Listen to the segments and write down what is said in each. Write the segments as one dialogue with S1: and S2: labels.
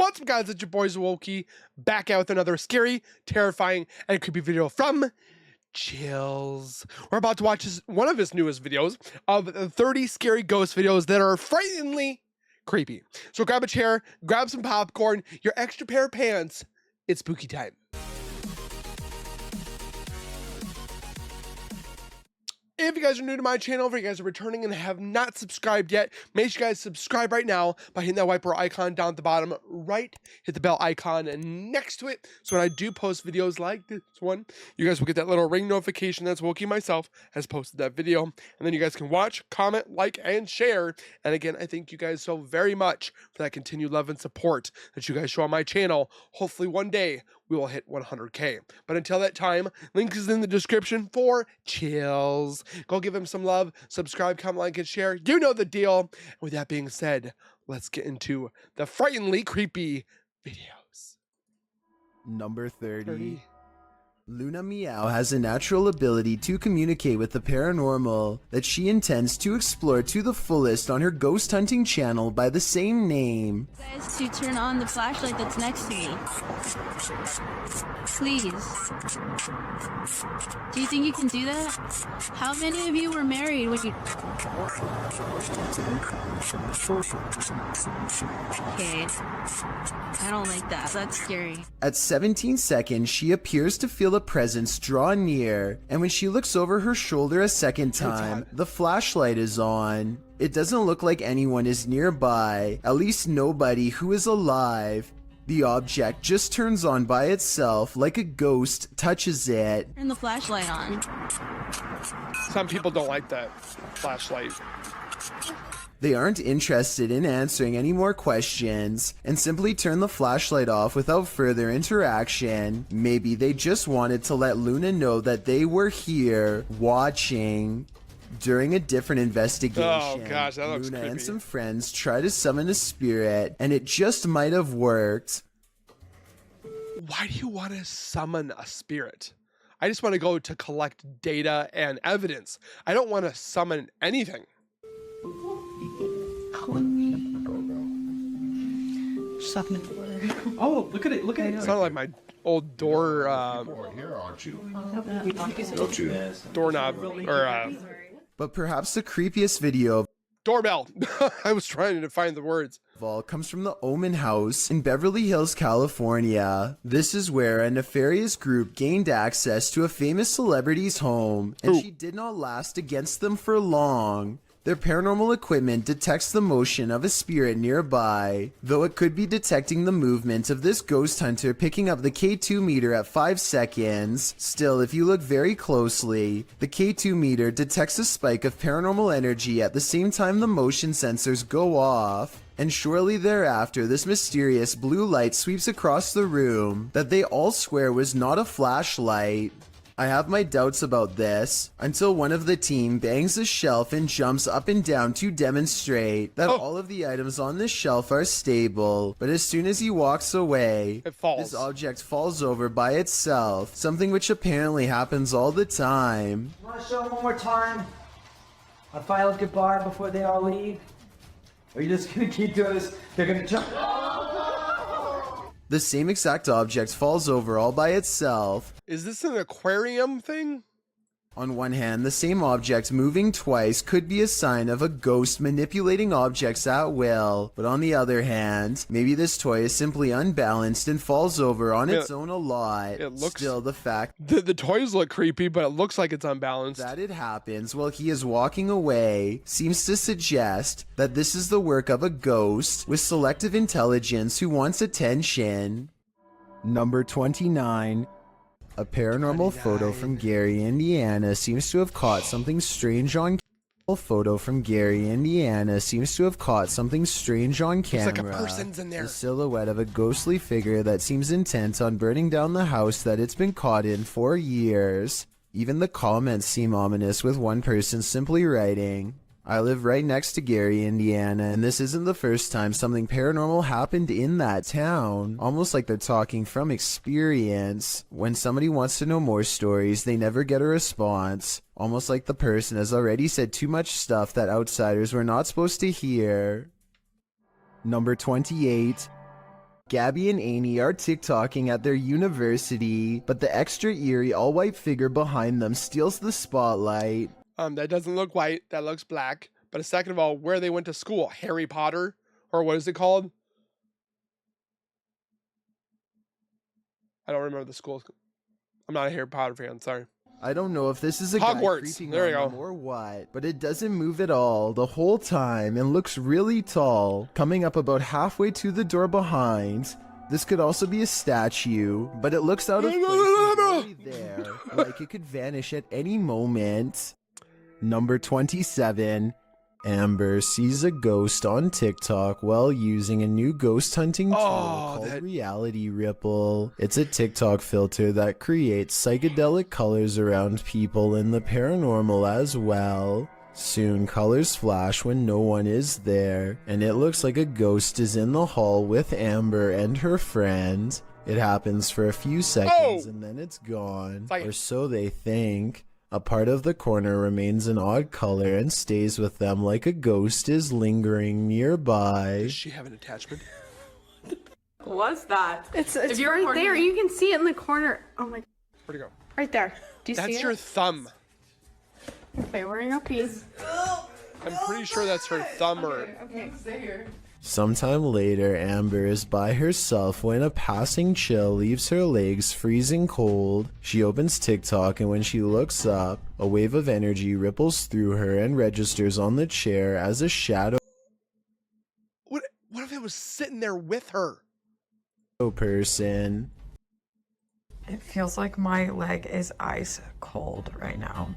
S1: What's up, guys? It's your boys Wokey, back out with another scary, terrifying, and creepy video from Chills. We're about to watch one of his newest videos of 30 scary ghost videos that are frighteningly creepy. So grab a chair, grab some popcorn, your extra pair of pants. It's spooky time. If you guys are new to my channel, if you guys are returning and have not subscribed yet, make sure you guys subscribe right now by hitting that white bar icon down at the bottom right. Hit the bell icon next to it, so when I do post videos like this one, you guys will get that little ring notification that's Wokey myself has posted that video. And then you guys can watch, comment, like, and share. And again, I thank you guys so very much for that continued love and support that you guys show on my channel. Hopefully one day we will hit 100K. But until that time, link is in the description for Chills. Go give him some love, subscribe, comment, like, and share. You know the deal. And with that being said, let's get into the frighteningly creepy videos.
S2: Number 30. Luna Meow has a natural ability to communicate with the paranormal that she intends to explore to the fullest on her ghost hunting channel by the same name.
S3: Guys, to turn on the flashlight that's next to me. Please. Do you think you can do that? How many of you were married when you... Okay. I don't like that. That's scary.
S2: At 17 seconds, she appears to feel a presence draw near, and when she looks over her shoulder a second time, the flashlight is on. It doesn't look like anyone is nearby, at least nobody who is alive. The object just turns on by itself like a ghost touches it.
S3: Turn the flashlight on.
S1: Some people don't like that flashlight.
S2: They aren't interested in answering any more questions and simply turn the flashlight off without further interaction. Maybe they just wanted to let Luna know that they were here, watching. During a different investigation,
S1: oh gosh, that looks
S2: Luna
S1: creepy.
S2: and some friends try to summon a spirit, and it just might have worked.
S1: Why do you want to summon a spirit? I just want to go to collect data and evidence. I don't want to summon anything.
S4: Sucking it.
S5: Oh, look at it! Look at it!
S1: It's not like my old door
S6: Here, aren't you?
S1: doorknob or
S2: But perhaps the creepiest video
S1: doorbell. I was trying to find the words.
S2: of all comes from the Omen House in Beverly Hills, California. This is where a nefarious group gained access to a famous celebrity's home, and she did not last against them for long. Their paranormal equipment detects the motion of a spirit nearby, though it could be detecting the movement of this ghost hunter picking up the K2 meter at 5 seconds. Still, if you look very closely, the K2 meter detects a spike of paranormal energy at the same time the motion sensors go off. And shortly thereafter, this mysterious blue light sweeps across the room that they all swear was not a flashlight. I have my doubts about this, until one of the team bangs a shelf and jumps up and down to demonstrate that all of the items on this shelf are stable, but as soon as he walks away,
S1: It falls.
S2: this object falls over by itself, something which apparently happens all the time.
S4: Want to show them one more time? A final goodbye before they all leave? Or are you just gonna keep doing this? They're gonna jump.
S2: The same exact object falls over all by itself.
S1: Is this an aquarium thing?
S2: On one hand, the same object moving twice could be a sign of a ghost manipulating objects at will, but on the other hand, maybe this toy is simply unbalanced and falls over on its own a lot.
S1: It looks-
S2: Still, the fact
S1: The toys look creepy, but it looks like it's unbalanced.
S2: that it happens while he is walking away seems to suggest that this is the work of a ghost with selective intelligence who wants attention. Number 29. A paranormal photo from Gary, Indiana seems to have caught something strange on camera. Photo from Gary, Indiana seems to have caught something strange on camera.
S1: Looks like a person's in there.
S2: The silhouette of a ghostly figure that seems intent on burning down the house that it's been caught in for years. Even the comments seem ominous, with one person simply writing, "I live right next to Gary, Indiana, and this isn't the first time something paranormal happened in that town." Almost like they're talking from experience. When somebody wants to know more stories, they never get a response. Almost like the person has already said too much stuff that outsiders were not supposed to hear. Number 28. Gabby and Amy are TikToking at their university, but the extra eerie all-white figure behind them steals the spotlight.
S1: That doesn't look white. That looks black. But second of all, where they went to school, Harry Potter, or what is it called? I don't remember the school. I'm not a Harry Potter fan. Sorry.
S2: I don't know if this is a guy
S1: Hogwarts.
S2: creeping
S1: There you
S2: on
S1: go.
S2: them or what, but it doesn't move at all the whole time and looks really tall, coming up about halfway to the door behind. This could also be a statue, but it looks out of place and really there, like it could vanish at any moment. Number 27. Amber sees a ghost on TikTok while using a new ghost hunting tool called Reality Ripple. It's a TikTok filter that creates psychedelic colors around people in the paranormal as well. Soon colors flash when no one is there, and it looks like a ghost is in the hall with Amber and her friend. It happens for a few seconds and then it's gone, or so they think. A part of the corner remains an odd color and stays with them like a ghost is lingering nearby.
S1: Does she have an attachment?
S6: What's that?
S3: It's
S6: you're
S3: right
S6: recording-
S3: there. You can see it in the corner. Oh my.
S1: Where'd it go?
S3: Right there. Do you see it?
S1: That's your thumb.
S3: Okay, we're gonna go pee.
S1: I'm pretty sure that's her thumb or...
S3: Okay, stay here.
S2: Sometime later, Amber is by herself when a passing chill leaves her legs freezing cold. She opens TikTok, and when she looks up, a wave of energy ripples through her and registers on the chair as a shadow
S1: What if it was sitting there with her?
S2: person.
S6: It feels like my leg is ice cold right now.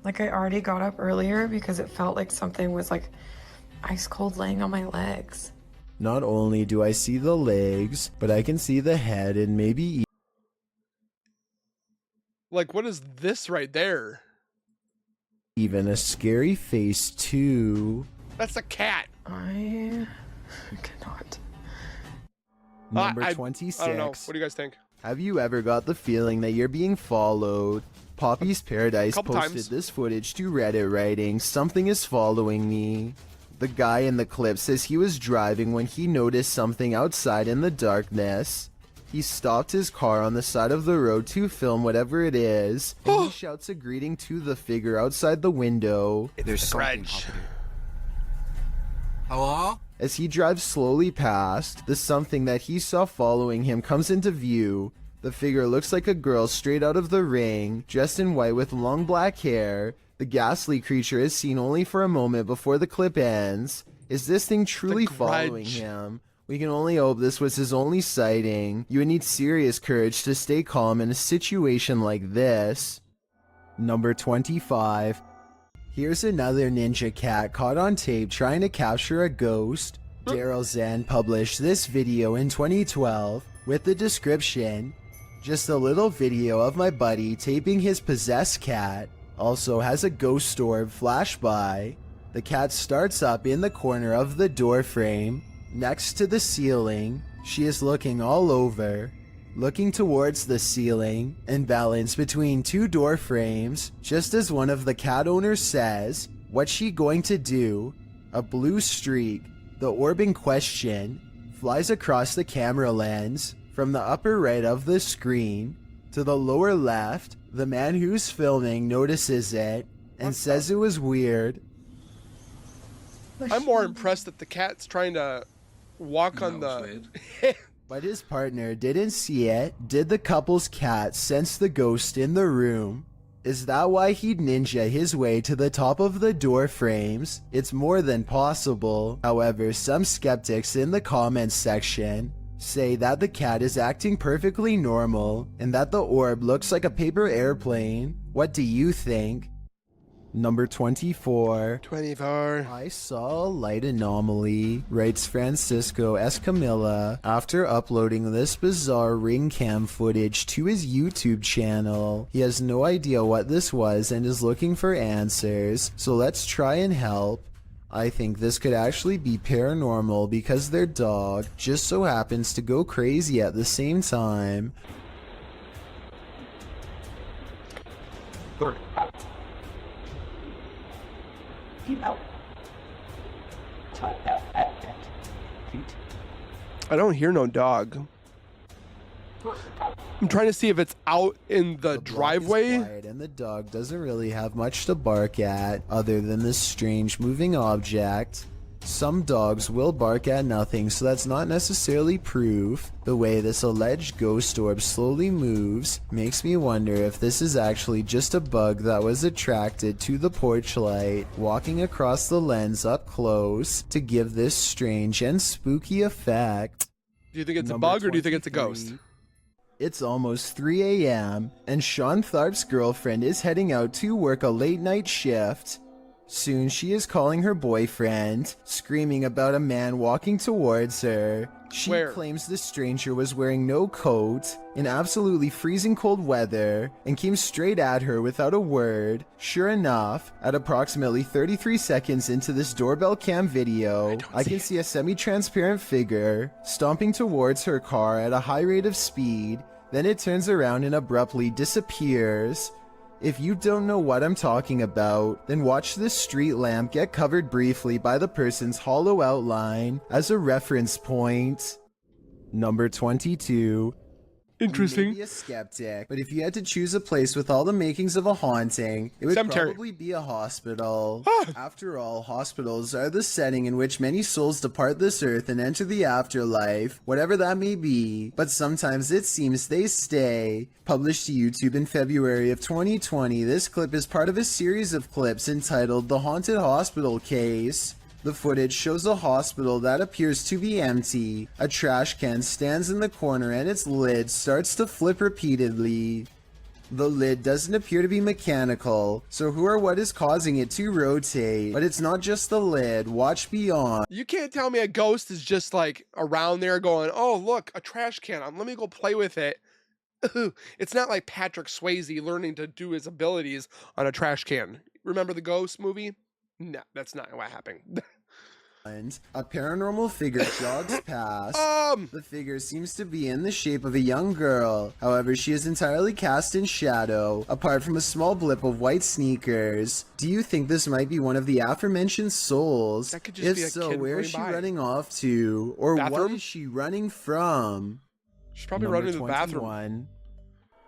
S6: Like I already got up earlier because it felt like something was like ice cold laying on my legs.
S2: Not only do I see the legs, but I can see the head and maybe
S1: Like, what is this right there?
S2: even a scary face too.
S1: That's a cat.
S6: I cannot.
S2: Number
S1: I
S2: 26.
S1: don't know. What do you guys think?
S2: Have you ever got the feeling that you're being followed? Poppy's Paradise
S1: Couple
S2: posted
S1: times.
S2: this footage to Reddit writing, "Something is following me." The guy in the clip says he was driving when he noticed something outside in the darkness. He stopped his car on the side of the road to film whatever it is, and he shouts a greeting to the figure outside the window.
S7: There's something
S1: Reg.
S7: happening. Hello?
S2: As he drives slowly past, the something that he saw following him comes into view. The figure looks like a girl straight out of The Ring, dressed in white with long black hair. The ghastly creature is seen only for a moment before the clip ends. Is this thing truly following
S1: Grudge.
S2: him? We can only hope this was his only sighting. You would need serious courage to stay calm in a situation like this. Number 25. Here's another ninja cat caught on tape trying to capture a ghost. Daryl Zen published this video in 2012 with the description, "Just a little video of my buddy taping his possessed cat. Also has a ghost orb flash by. The cat starts up in the corner of the door frame, next to the ceiling. She is looking all over, looking towards the ceiling, and balanced between two door frames, just as one of the cat owners says, 'What's she going to do?' A blue streak, the orb in question, flies across the camera lens from the upper right of the screen to the lower left. The man who's filming notices it and says it was weird.
S1: I'm more impressed that the cat's trying to walk on the...
S2: But his partner didn't see it. Did the couple's cat sense the ghost in the room? Is that why he'd ninja his way to the top of the door frames? It's more than possible. However, some skeptics in the comments section say that the cat is acting perfectly normal and that the orb looks like a paper airplane. What do you think? Number 24.
S1: 24.
S2: I saw a light anomaly, writes Francisco Escamilla, after uploading this bizarre ring cam footage to his YouTube channel. He has no idea what this was and is looking for answers, so let's try and help. I think this could actually be paranormal because their dog just so happens to go crazy at the same time.
S1: I don't hear no dog. I'm trying to see if it's out in the
S2: block is
S1: driveway.
S2: quiet and the dog doesn't really have much to bark at other than this strange moving object. Some dogs will bark at nothing, so that's not necessarily proof. The way this alleged ghost orb slowly moves makes me wonder if this is actually just a bug that was attracted to the porch light, walking across the lens up close to give this strange and spooky effect.
S1: Do you think it's a
S2: Number
S1: bug or do you think it's a
S2: 23.
S1: ghost?
S2: It's almost 3 a.m. and Sean Tharp's girlfriend is heading out to work a late night shift. Soon she is calling her boyfriend, screaming about a man walking towards her. She
S1: Where?
S2: claims the stranger was wearing no coat in absolutely freezing cold weather and came straight at her without a word. Sure enough, at approximately 33 seconds into this doorbell cam video, I can see a semi-transparent figure stomping towards her car at a high rate of speed. Then it turns around and abruptly disappears. If you don't know what I'm talking about, then watch this street lamp get covered briefly by the person's hollow outline as a reference point. Number 22. You may
S1: Interesting.
S2: be a skeptic, but if you had to choose a place with all the makings of a haunting, it would
S1: Cemetery.
S2: probably be a hospital.
S1: Ah.
S2: After all, hospitals are the setting in which many souls depart this earth and enter the afterlife, whatever that may be, but sometimes it seems they stay. Published to YouTube in February of 2020, this clip is part of a series of clips entitled The Haunted Hospital Case. The footage shows a hospital that appears to be empty. A trash can stands in the corner and its lid starts to flip repeatedly. The lid doesn't appear to be mechanical, so who or what is causing it to rotate? But it's not just the lid, watch beyond.
S1: You can't tell me a ghost is just like around there going, oh, look, a trash can. Let me go play with it. It's not like Patrick Swayze learning to do his abilities on a trash can. Remember the Ghost movie? No, that's not what happened.
S2: A paranormal figure jogs past. The figure seems to be in the shape of a young girl. However, she is entirely cast in shadow, apart from a small blip of white sneakers. Do you think this might be one of the aforementioned souls?
S1: That could just
S2: If
S1: be a
S2: so,
S1: kid
S2: where is she
S1: going by.
S2: running off to? Or what
S1: Bathroom?
S2: is she running from?
S1: She's probably
S2: Number
S1: running to the bathroom.
S2: 21.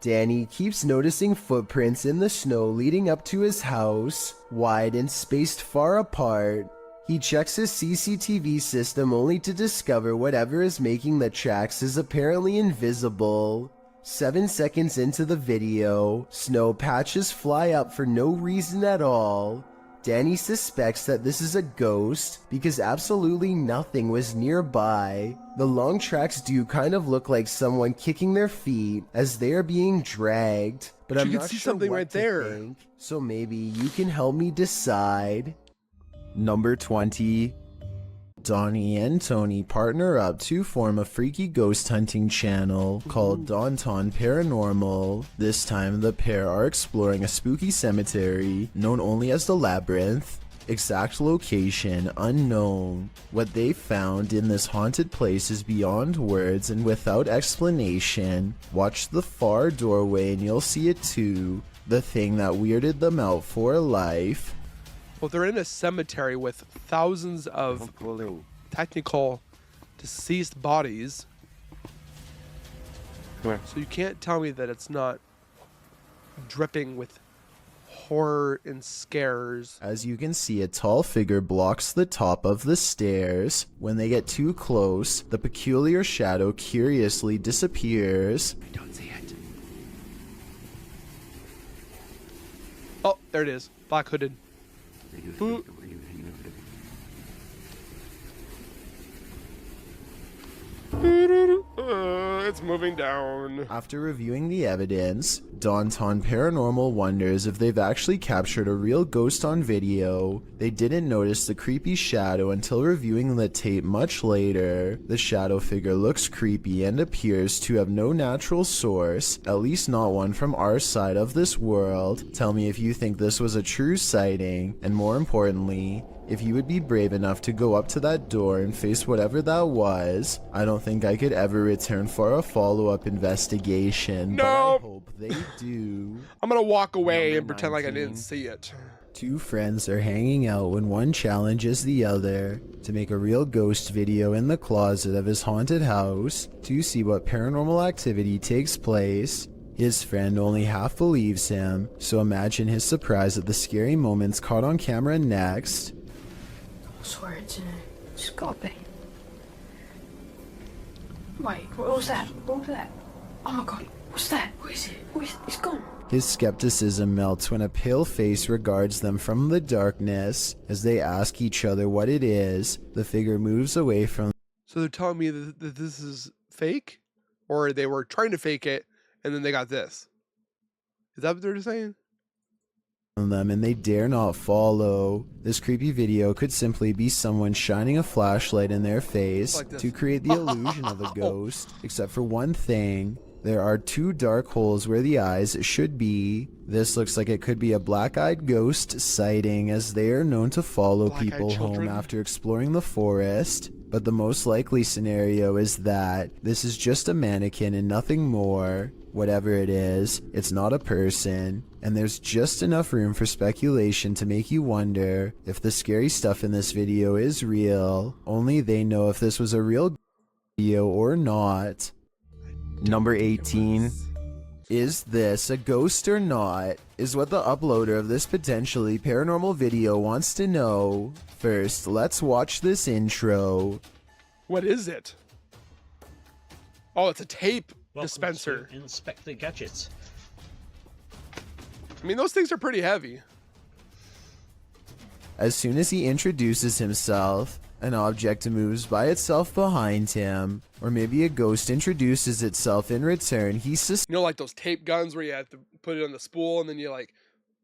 S2: Danny keeps noticing footprints in the snow leading up to his house, wide and spaced far apart. He checks his CCTV system only to discover whatever is making the tracks is apparently invisible. 7 seconds into the video, snow patches fly up for no reason at all. Danny suspects that this is a ghost because absolutely nothing was nearby. The long tracks do kind of look like someone kicking their feet as they are being dragged, but
S1: You
S2: I'm
S1: can
S2: not
S1: see
S2: sure
S1: something
S2: what
S1: right
S2: to
S1: there.
S2: think, so maybe you can help me decide. Number 20. Donnie and Tony partner up to form a freaky ghost hunting channel called Daunton Paranormal. This time the pair are exploring a spooky cemetery known only as the Labyrinth. Exact location unknown. What they found in this haunted place is beyond words and without explanation. Watch the far doorway and you'll see it too. The thing that weirded them out for life.
S1: Well, they're in a cemetery with thousands of technical deceased bodies.
S5: Where?
S1: So you can't tell me that it's not dripping with horror and scares.
S2: As you can see, a tall figure blocks the top of the stairs. When they get too close, the peculiar shadow curiously disappears.
S1: I don't see it. Oh, there it is. Black hooded. Ooh. It's moving down.
S2: After reviewing the evidence, Daunton Paranormal wonders if they've actually captured a real ghost on video. They didn't notice the creepy shadow until reviewing the tape much later. The shadow figure looks creepy and appears to have no natural source, at least not one from our side of this world. Tell me if you think this was a true sighting, and more importantly, if you would be brave enough to go up to that door and face whatever that was. I don't think I could ever return for a follow-up investigation, but I
S1: Nope.
S2: hope they do.
S1: I'm gonna walk away
S2: Number
S1: and pretend like I
S2: 19.
S1: didn't see it.
S2: Two friends are hanging out when one challenges the other to make a real ghost video in the closet of his haunted house to see what paranormal activity takes place. His friend only half believes him, so imagine his surprise at the scary moments caught on camera next.
S3: I swear it's in it. It's gotta be. Wait, what was that? What was that? Oh my god, what's that? What is it? It's gone.
S2: His skepticism melts when a pale face regards them from the darkness. As they ask each other what it is, the figure moves away from
S1: So they're telling me that this is fake? Or they were trying to fake it, and then they got this. Is that what they're saying?
S2: them and they dare not follow. This creepy video could simply be someone shining a flashlight in their face
S1: Like this.
S2: to create the illusion of a ghost, except for one thing. There are two dark holes where the eyes should be. This looks like it could be a black-eyed ghost sighting, as they are known to follow
S1: Black-eyed
S2: people
S1: children?
S2: home after exploring the forest. But the most likely scenario is that this is just a mannequin and nothing more. Whatever it is, it's not a person, and there's just enough room for speculation to make you wonder if the scary stuff in this video is real. Only they know if this was a real video or not. Number 18. Is this a ghost or not? Is what the uploader of this potentially paranormal video wants to know. First, let's watch this intro.
S1: What is it? Oh, it's a tape
S7: Welcome
S1: dispenser.
S7: to Inspector Gadgets.
S1: I mean, those things are pretty heavy.
S2: As soon as he introduces himself, an object moves by itself behind him, or maybe a ghost introduces itself in return. He
S1: You know, like those tape guns where you have to put it on the spool and then you like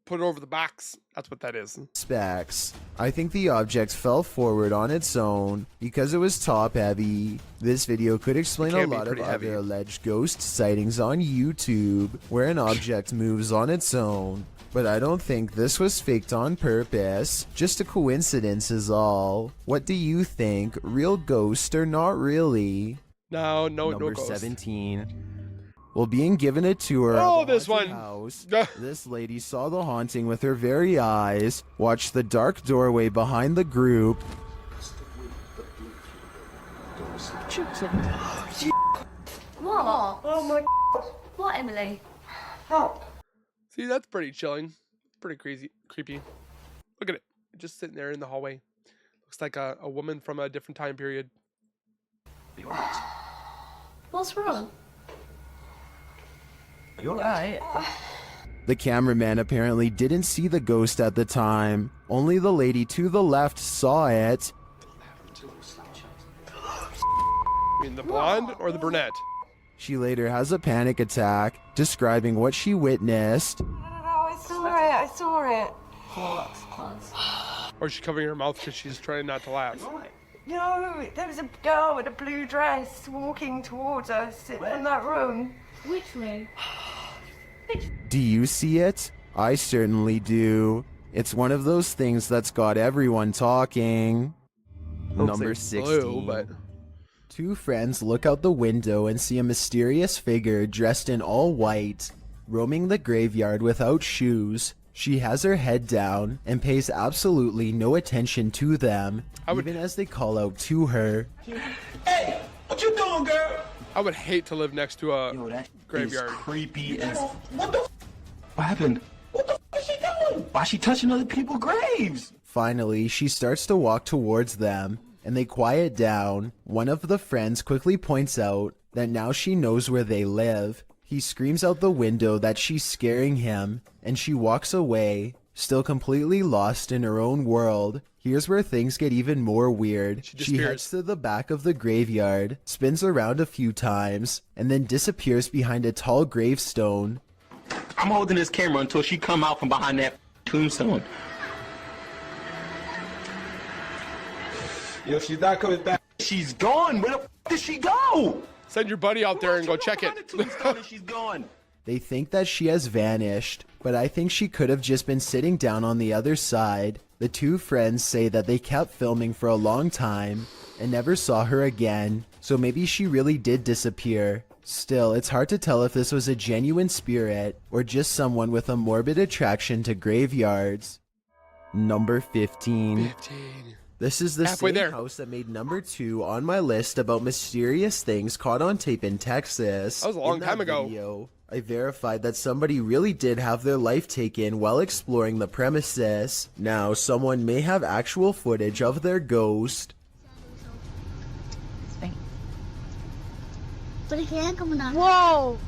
S1: put it over the box. That's what that is.
S2: suspects. I think the object fell forward on its own because it was top heavy. This video could explain
S1: It
S2: a
S1: can be
S2: lot of
S1: pretty heavy.
S2: other alleged ghost sightings on YouTube where an object moves on its own. But I don't think this was faked on purpose. Just a coincidence is all. What do you think? Real ghost or not really?
S1: No
S2: Number
S1: ghost.
S2: 17. Well, being given a tour
S1: Oh,
S2: of a
S1: this
S2: haunted
S1: one.
S2: house,
S1: Ugh.
S2: this lady saw the haunting with her very eyes, watched the dark doorway behind the group,
S8: What? Oh my god. What, Emily?
S1: See, that's pretty chilling. Pretty crazy, creepy. Look at it. Just sitting there in the hallway. Looks like a woman from a different time period.
S8: What's wrong?
S7: You're right.
S2: The cameraman apparently didn't see the ghost at the time. Only the lady to the left saw it.
S1: I mean, the blonde or the brunette?
S2: She later has a panic attack, describing what she witnessed.
S6: I saw it.
S1: Or is she covering her mouth because she's trying not to laugh?
S6: No, there was a girl with a blue dress walking towards us in that room.
S8: Which room?
S2: Do you see it? I certainly do. It's one of those things that's got everyone talking.
S1: Don't
S2: Number
S1: say
S2: 16.
S1: blue, but
S2: Two friends look out the window and see a mysterious figure dressed in all white, roaming the graveyard without shoes. She has her head down and pays absolutely no attention to them, even as they call out to her.
S9: Hey, what you doing, girl?
S1: I would hate to live next to a
S9: That
S1: graveyard.
S9: is creepy as. What the? What happened? What the f is she doing? Why she touching other people's graves?
S2: Finally, she starts to walk towards them, and they quiet down. One of the friends quickly points out that now she knows where they live. He screams out the window that she's scaring him, and she walks away, still completely lost in her own world. Here's where things get even more weird. She
S1: disappears.
S2: heads to the back of the graveyard, spins around a few times, and then disappears behind a tall gravestone.
S9: I'm holding this camera until she come out from behind that tombstone. Yo, she's not coming back. She's gone. Where the f did she go?
S1: Send your buddy out there and go check
S9: Behind
S1: it.
S9: the tombstone and she's gone.
S2: They think that she has vanished, but I think she could have just been sitting down on the other side. The two friends say that they kept filming for a long time and never saw her again, so maybe she really did disappear. Still, it's hard to tell if this was a genuine spirit or just someone with a morbid attraction to graveyards. Number 15.
S1: 15.
S2: This is the
S1: Halfway
S2: same
S1: there.
S2: house that made number 2 on my list about mysterious things caught on tape in Texas.
S1: That was a long
S2: In that
S1: time ago.
S2: Video, I verified that somebody really did have their life taken while exploring the premises. Now, someone may have actual footage of their ghost.
S8: Whoa!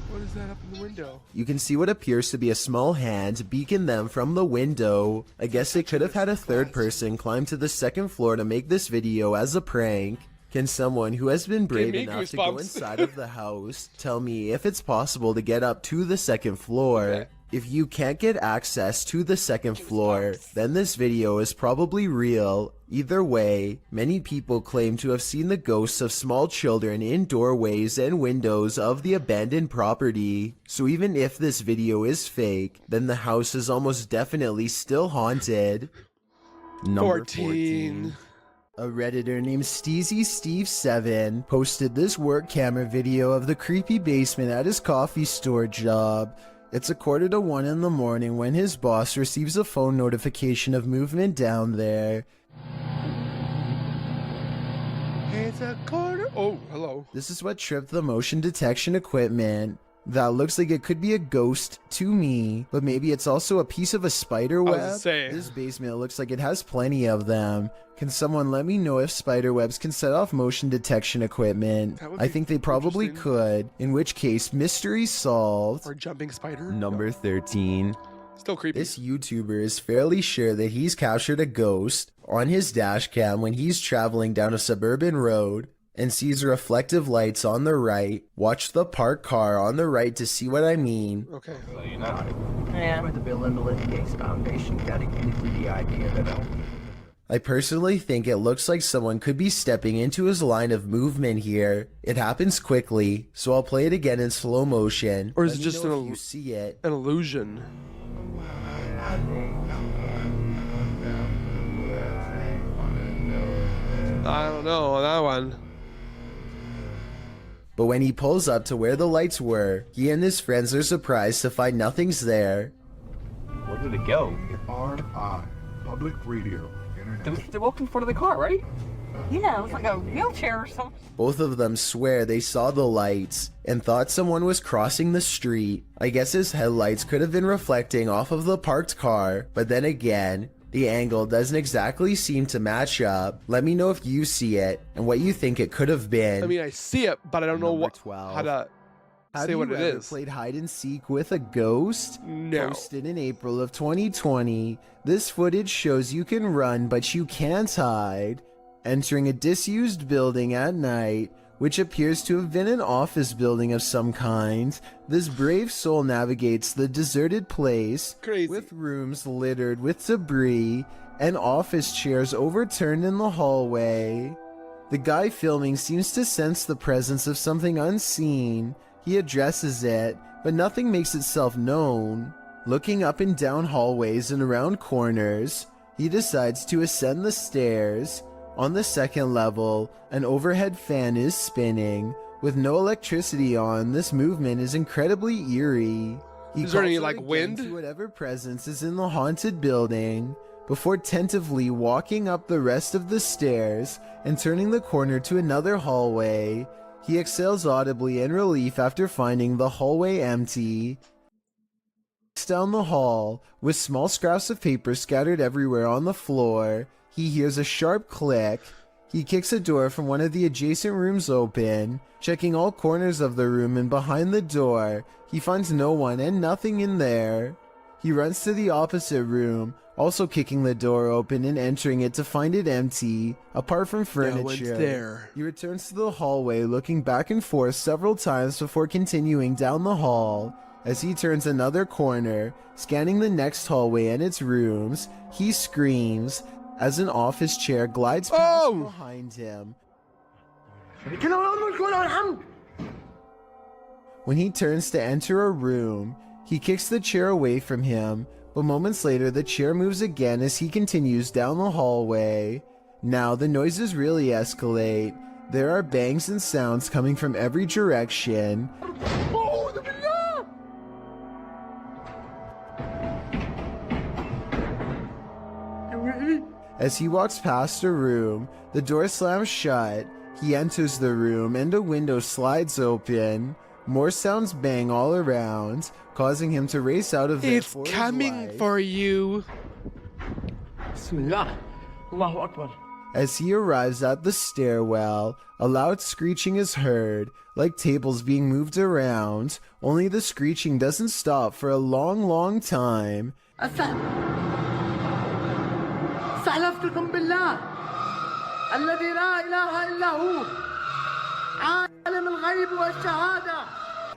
S1: What is that up in the window?
S2: You can see what appears to be a small hand beacon them from the window. I guess they could have had a third person climb to the second floor to make this video as a prank. Can someone who has been brave
S1: me
S2: enough to go
S1: goosebumps.
S2: inside of the house tell me if it's possible to get up to the second floor?
S1: Okay.
S2: If you can't get access to the second floor, then this video is probably real. Either way, many people claim to have seen the ghosts of small children in doorways and windows of the abandoned property. So even if this video is fake, then the house is almost definitely still haunted. Number 14. A Redditor named SteezySteve7 posted this work camera video of the creepy basement at his coffee store job. It's a 1:45 in the morning when his boss receives a phone notification of movement down there.
S1: It's a quarter. Oh, hello.
S2: This is what tripped the motion detection equipment. That looks like it could be a ghost to me, but maybe it's also a piece of a spider
S1: was
S2: web.
S1: gonna say.
S2: This basement looks like it has plenty of them. Can someone let me know if spider webs can set off motion detection equipment?
S1: That would
S2: I
S1: be
S2: think they probably
S1: interesting.
S2: could, in which case, mystery solved.
S1: Or jumping spider.
S2: Number 13.
S1: Still creepy.
S2: This YouTuber is fairly sure that he's captured a ghost on his dash cam when he's traveling down a suburban road and sees reflective lights on the right. Watch the parked car on the right to see what I mean.
S1: Okay.
S7: Yeah.
S4: With the Bill and Melinda Gates Foundation dedicated to the idea that
S2: I personally think it looks like someone could be stepping into his line of movement here. It happens quickly, so I'll play it again in slow motion.
S1: Or is
S2: Let
S1: it
S2: me
S1: just
S2: know
S1: an
S2: if you see it?
S1: An illusion. I don't know on that one.
S2: But when he pulls up to where the lights were, he and his friends are surprised to find nothing's there.
S9: Where did it go?
S10: RI, public radio, internet.
S7: They walked in front of the car, right?
S8: Yeah, it's like a wheelchair or something.
S2: Both of them swear they saw the lights and thought someone was crossing the street. I guess his headlights could have been reflecting off of the parked car, but then again, the angle doesn't exactly seem to match up. Let me know if you see it and what you think it could have been.
S1: I mean, I see it, but I don't know
S2: Number
S1: what
S2: 12.
S1: how to
S2: Have
S1: say
S2: you
S1: what it
S2: ever
S1: is.
S2: played hide and seek with a ghost?
S1: No.
S2: Posted in April of 2020, this footage shows you can run, but you can't hide. Entering a disused building at night, which appears to have been an office building of some kind, this brave soul navigates the deserted place
S1: Crazy.
S2: with rooms littered with debris and office chairs overturned in the hallway. The guy filming seems to sense the presence of something unseen. He addresses it, but nothing makes itself known. Looking up and down hallways and around corners, he decides to ascend the stairs. On the second level, an overhead fan is spinning. With no electricity on, this movement is incredibly eerie. He
S1: Is there any,
S2: calls out
S1: like,
S2: again
S1: wind?
S2: to whatever presence is in the haunted building, before tentatively walking up the rest of the stairs and turning the corner to another hallway. He exhales audibly in relief after finding the hallway empty. Down the hall, with small scraps of paper scattered everywhere on the floor, he hears a sharp click. He kicks a door from one of the adjacent rooms open. Checking all corners of the room and behind the door, he finds no one and nothing in there. He runs to the opposite room, also kicking the door open and entering it to find it empty, apart from furniture.
S1: No one's there.
S2: He returns to the hallway, looking back and forth several times before continuing down the hall. As he turns another corner, scanning the next hallway and its rooms, he screams as an office chair glides past behind him. When he turns to enter a room, he kicks the chair away from him, but moments later the chair moves again as he continues down the hallway. Now the noises really escalate. There are bangs and sounds coming from every direction. As he walks past a room, the door slams shut. He enters the room and a window slides open. More sounds bang all around, causing him to race out of there
S1: It's
S2: for his
S1: coming
S2: life.
S1: for you.
S7: Bismillah. Allahu Akbar.
S2: As he arrives at the stairwell, a loud screeching is heard, like tables being moved around, only the screeching doesn't stop for a long, long time.
S7: استحلفتكم بالله الذي لا إله إلا هو عالم الغيب والشهادة.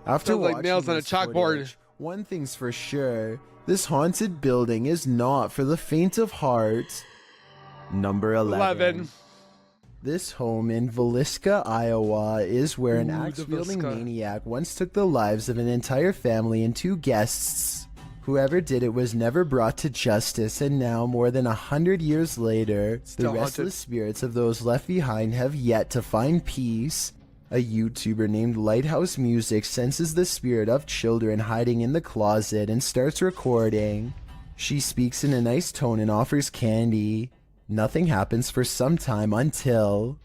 S2: After
S1: Sounds like
S2: watching
S1: nails on a
S2: this
S1: chalkboard.
S2: footage, one thing's for sure, this haunted building is not for the faint of heart. Number 11. This home in Villisca, Iowa is where an
S1: Ooh, the
S2: axe-wielding
S1: Villisca.
S2: maniac once took the lives of an entire family and 2 guests. Whoever did it was never brought to justice, and now, more than 100 years later,
S1: Still
S2: the
S1: haunted.
S2: restless spirits of those left behind have yet to find peace. A YouTuber named Lighthouse Music senses the spirit of children hiding in the closet and starts recording. She speaks in a nice tone and offers candy. Nothing happens for some time until...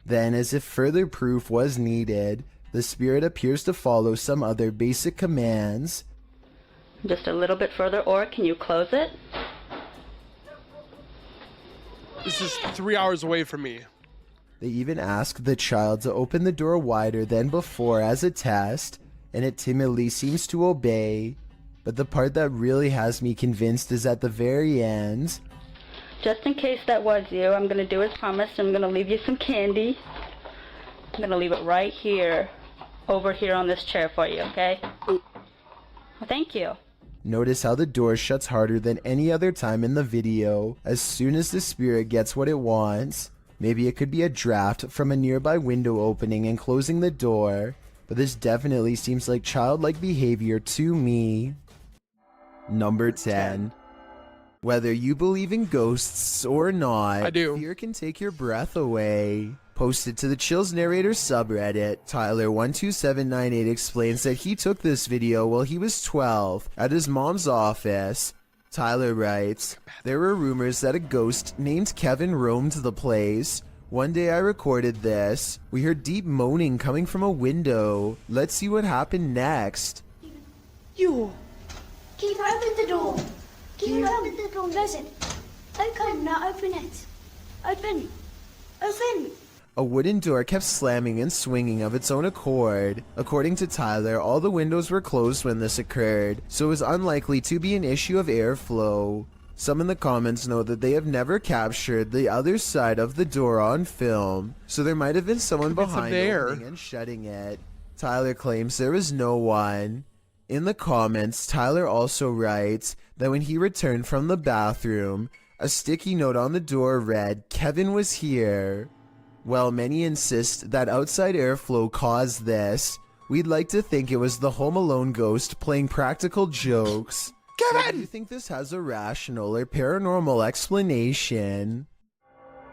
S2: Then, as if further proof was needed, the spirit appears to follow some other basic commands.
S8: Just a little bit further, or can you close it?
S1: This is 3 hours away from me.
S2: They even ask the child to open the door wider than before as a test, and it timidly seems to obey. But the part that really has me convinced is at the very end.
S8: Just in case that was you, I'm going to do as promised. I'm going to leave you some candy. I'm going to leave it right here, over here on this chair for you, okay? Well, thank you.
S2: Notice how the door shuts harder than any other time in the video as soon as the spirit gets what it wants. Maybe it could be a draft from a nearby window opening and closing the door, but this definitely seems like childlike behavior to me. Number 10. Whether you believe in ghosts or not,
S1: I do.
S2: fear can take your breath away. Posted to the Chills Narrator subreddit, Tyler12798 explains that he took this video while he was 12 at his mom's office. Tyler writes, "There were rumors that a ghost named Kevin roamed the place. One day I recorded this. We heard deep moaning coming from a window. Let's see what happened next."
S3: You. Keep open the door. Keep open the door. Listen. Okay, now open it. Open. Open.
S2: A wooden door kept slamming and swinging of its own accord. According to Tyler, all the windows were closed when this occurred, so it was unlikely to be an issue of airflow. Some in the comments note that they have never captured the other side of the door on film, so there might have been someone behind
S1: there.
S2: opening and shutting it. Tyler claims there was no one. In the comments, Tyler also writes that when he returned from the bathroom, a sticky note on the door read, "Kevin was here." While many insist that outside airflow caused this, we'd like to think it was the Home Alone ghost playing practical jokes. So do you think this has a rational or paranormal explanation?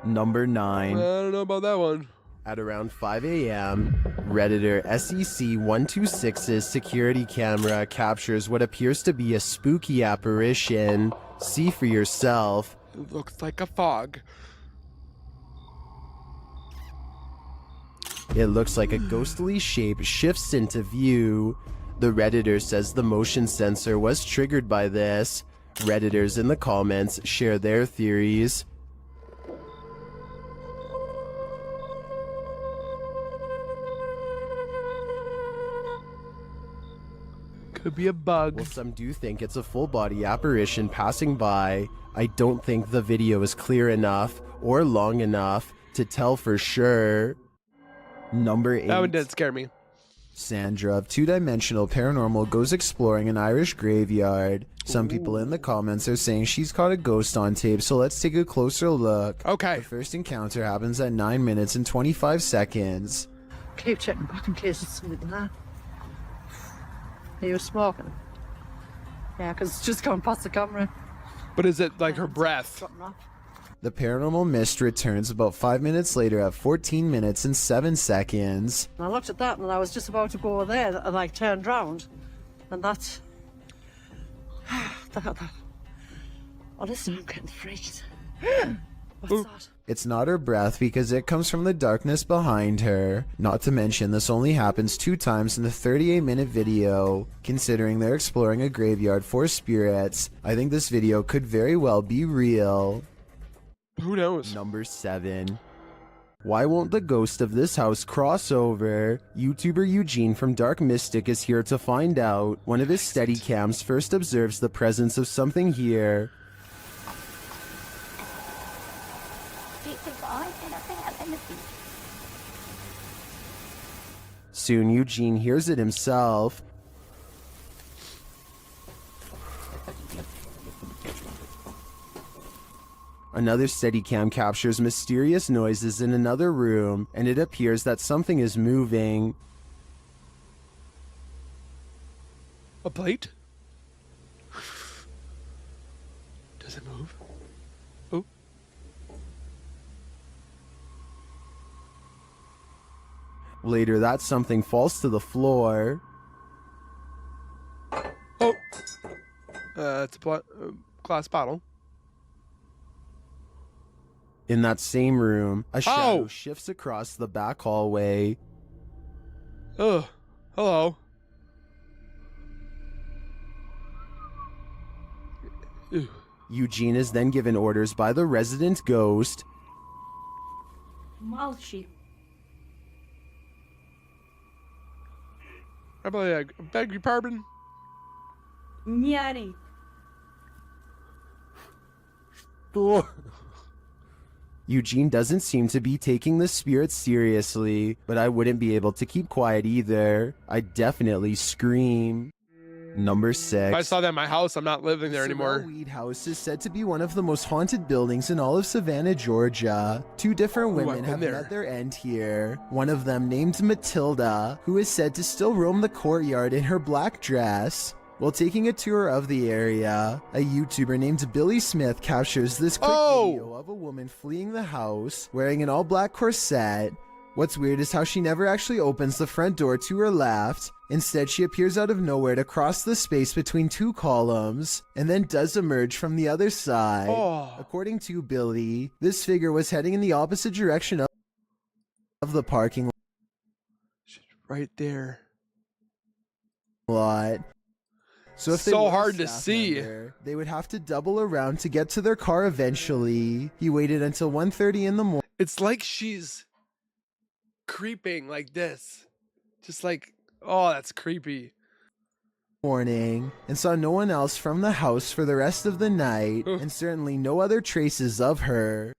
S2: Number 9.
S1: I don't know about that one.
S2: At around 5 a.m., Redditor SEC126's security camera captures what appears to be a spooky apparition. See for yourself.
S1: It looks like a fog.
S2: It looks like a ghostly shape shifts into view. The Redditor says the motion sensor was triggered by this. Redditors in the comments share their theories.
S1: Could be a bug.
S2: Well, some do think it's a full-body apparition passing by. I don't think the video is clear enough or long enough to tell for sure. Number 8.
S1: That one did scare me.
S2: Sandra of Two Dimensional Paranormal goes exploring an Irish graveyard. Some people in the comments are saying she's caught a ghost on tape, so let's take a closer look.
S1: Okay.
S2: The first encounter happens at 9 minutes and 25 seconds.
S7: Keep checking back in case it's something there. Are you smoking? Yeah, because it's just going past the camera.
S1: But is it like her breath?
S7: Dropping off.
S2: The paranormal mist returns about 5 minutes later at 14 minutes and 7 seconds.
S7: And I looked at that and I was just about to go there and like turned round. And that's... that? Oh, listen, I'm getting freaked. What's
S1: Ooh.
S7: that?
S2: It's not her breath because it comes from the darkness behind her. Not to mention this only happens 2 times in the 38-minute video. Considering they're exploring a graveyard for spirits, I think this video could very well be real.
S1: Who knows?
S2: Number 7. Why won't the ghost of this house cross over? YouTuber Eugene from Dark Mystic is here to find out. One of his Steadicams first observes the presence of something here. Soon Eugene hears it himself. Another Steadicam captures mysterious noises in another room, and it appears that something is moving.
S1: A plate? Does it move? Oh.
S2: Later, that something falls to the floor.
S1: Oh. It's a glass bottle.
S2: In that same room, a shadow
S1: Oh!
S2: shifts across the back hallway.
S1: Ugh. Hello. Ew.
S2: Eugene is then given orders by the resident ghost.
S3: Malshi.
S1: I beg your pardon?
S3: Nyari.
S2: Eugene doesn't seem to be taking the spirit seriously, but I wouldn't be able to keep quiet either. I'd definitely scream. Number 6.
S1: If I saw that in my house, I'm not living there anymore.
S2: Weed House is said to be one of the most haunted buildings in all of Savannah, Georgia. 2 different
S1: Ooh,
S2: women
S1: I've
S2: have
S1: been there.
S2: met their end here. One of them, named Matilda, who is said to still roam the courtyard in her black dress. While taking a tour of the area, a YouTuber named Billy Smith captures this quick video of a woman fleeing the house wearing an all-black corset. What's weird is how she never actually opens the front door to her left. Instead, she appears out of nowhere to cross the space between 2 columns, and then does emerge from the other side.
S1: Oh.
S2: According to Billy, this figure was heading in the opposite direction of the parking
S1: Right there.
S2: lot. So if they
S1: So
S2: were a
S1: hard to
S2: staff
S1: see.
S2: member, they would have to double around to get to their car eventually. He waited until 1:30 in the morning.
S1: It's like she's creeping like this. Just like, oh, that's creepy.
S2: And saw no one else from the house for the rest of the night, and certainly no other traces of her.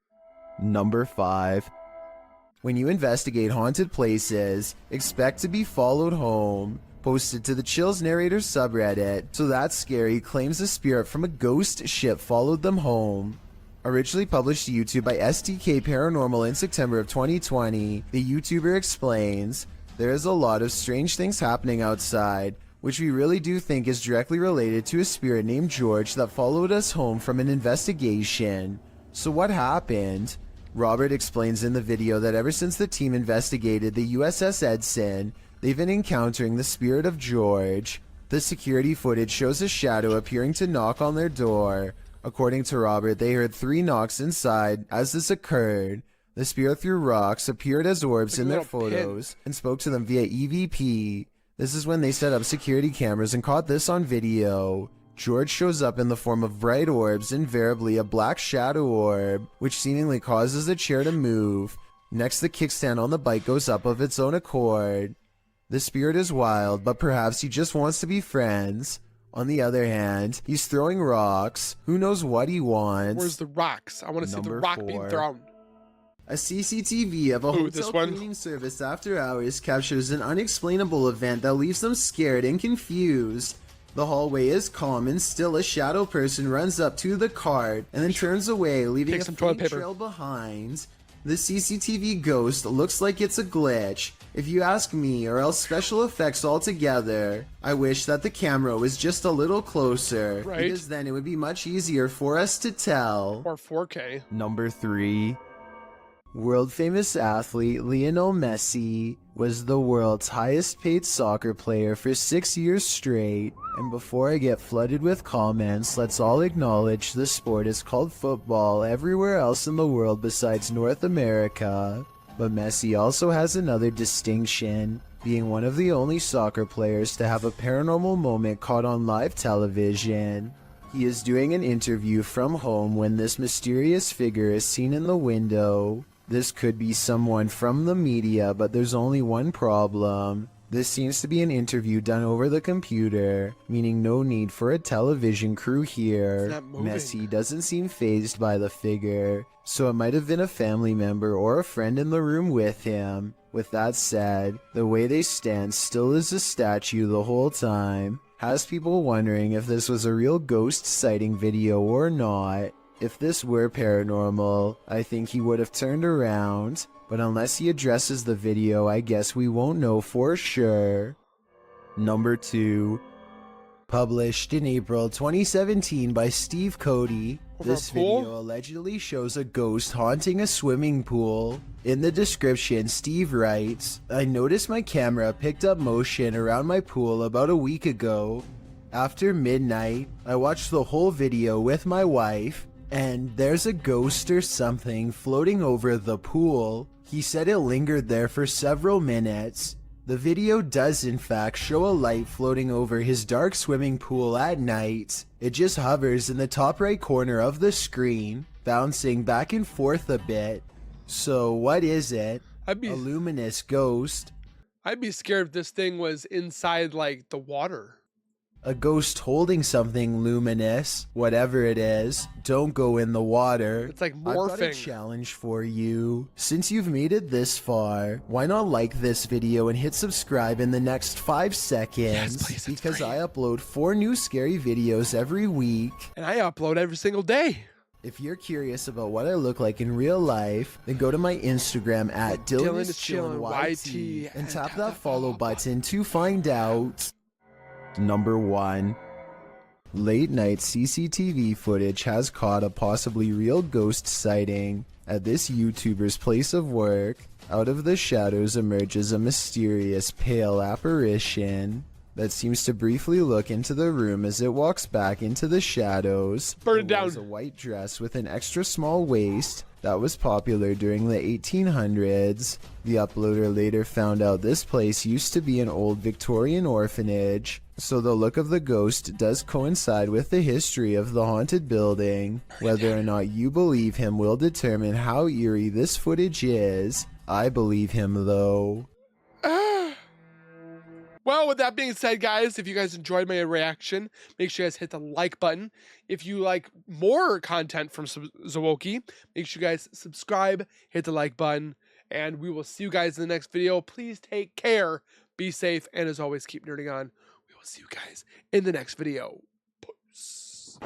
S2: Number 5. When you investigate haunted places, expect to be followed home. Posted to the Chills Narrators subreddit, So That's Scary claims a spirit from a ghost ship followed them home. Originally published to YouTube by STK Paranormal in September of 2020, the YouTuber explains, there is a lot of strange things happening outside, which we really do think is directly related to a spirit named George that followed us home from an investigation. So what happened? Robert explains in the video that ever since the team investigated the USS Edson, they've been encountering the spirit of George. The security footage shows a shadow appearing to knock on their door. According to Robert, they heard 3 knocks inside as this occurred. The spirit threw rocks, appeared as orbs in their photos, and spoke to them via EVP. This is when they set up security cameras and caught this on video. George shows up in the form of bright orbs, invariably a black shadow orb, which seemingly causes the chair to move. Next, the kickstand on the bike goes up of its own accord. The spirit is wild, but perhaps he just wants to be friends. On the other hand, he's throwing rocks. Who knows what he wants?
S1: Where's the rocks? I want to see the
S2: Number
S1: rock being
S2: 4.
S1: thrown.
S2: A CCTV of a
S1: Ooh, this
S2: hotel
S1: one?
S2: cleaning service after hours captures an unexplainable event that leaves them scared and confused. The hallway is calm and still a shadow person runs up to the cart and then turns away, leaving
S1: Take
S2: a
S1: some toilet
S2: faint
S1: paper.
S2: trail behind. The CCTV ghost looks like it's a glitch. If you ask me, or else special effects altogether. I wish that the camera was just a little closer,
S1: Right.
S2: because then it would be much easier for us to tell.
S1: Or 4K.
S2: Number 3. World famous athlete Lionel Messi was the world's highest paid soccer player for 6 years straight. And before I get flooded with comments, let's all acknowledge the sport is called football everywhere else in the world besides North America. But Messi also has another distinction, being one of the only soccer players to have a paranormal moment caught on live television. He is doing an interview from home when this mysterious figure is seen in the window. This could be someone from the media, but there's only one problem. This seems to be an interview done over the computer, meaning no need for a television crew here. Messi doesn't seem fazed by the figure, so it might have been a family member or a friend in the room with him. With that said, the way they stand still is a statue the whole time. Has people wondering if this was a real ghost sighting video or not. If this were paranormal, I think he would have turned around, but unless he addresses the video, I guess we won't know for sure. Number 2. Published in April 2017 by Steve Cody, this video allegedly shows a ghost haunting a swimming pool. In the description, Steve writes, "I noticed my camera picked up motion around my pool about a week ago. After midnight, I watched the whole video with my wife, and there's a ghost or something floating over the pool. He said it lingered there for several minutes. The video does in fact show a light floating over his dark swimming pool at night. It just hovers in the top right corner of the screen, bouncing back and forth a bit. So what is it? A luminous ghost?
S1: I'd be scared if this thing was inside like the water.
S2: A ghost holding something luminous, whatever it is. Don't go in the water.
S1: It's like
S2: I've got a
S1: morphing.
S2: challenge for you. Since you've made it this far, why not like this video and hit subscribe in the next 5 seconds?
S1: Yes, please,
S2: because I upload 4 new scary videos every week.
S1: And I upload every single day.
S2: If you're curious about what I look like in real life, then go to my Instagram at DylanIsChillin' and tap that follow button to find out. Number 1. Late night CCTV footage has caught a possibly real ghost sighting. At this YouTuber's place of work, out of the shadows emerges a mysterious pale apparition that seems to briefly look into the room as it walks back into the shadows.
S1: Burn it down.
S2: Wears a white dress with an extra small waist that was popular during the 1800s. The uploader later found out this place used to be an old Victorian orphanage, so the look of the ghost does coincide with the history of the haunted building. Whether or not you believe him will determine how eerie this footage is. I believe him though.
S1: Well, with that being said, guys, if you guys enjoyed my reaction, make sure you guys hit the like button. If you like more content from Zawoki, make sure you guys subscribe, hit the like button, and we will see you guys in the next video. Please take care, be safe, and as always, keep nerding on. We will see you guys in the next video. Peace.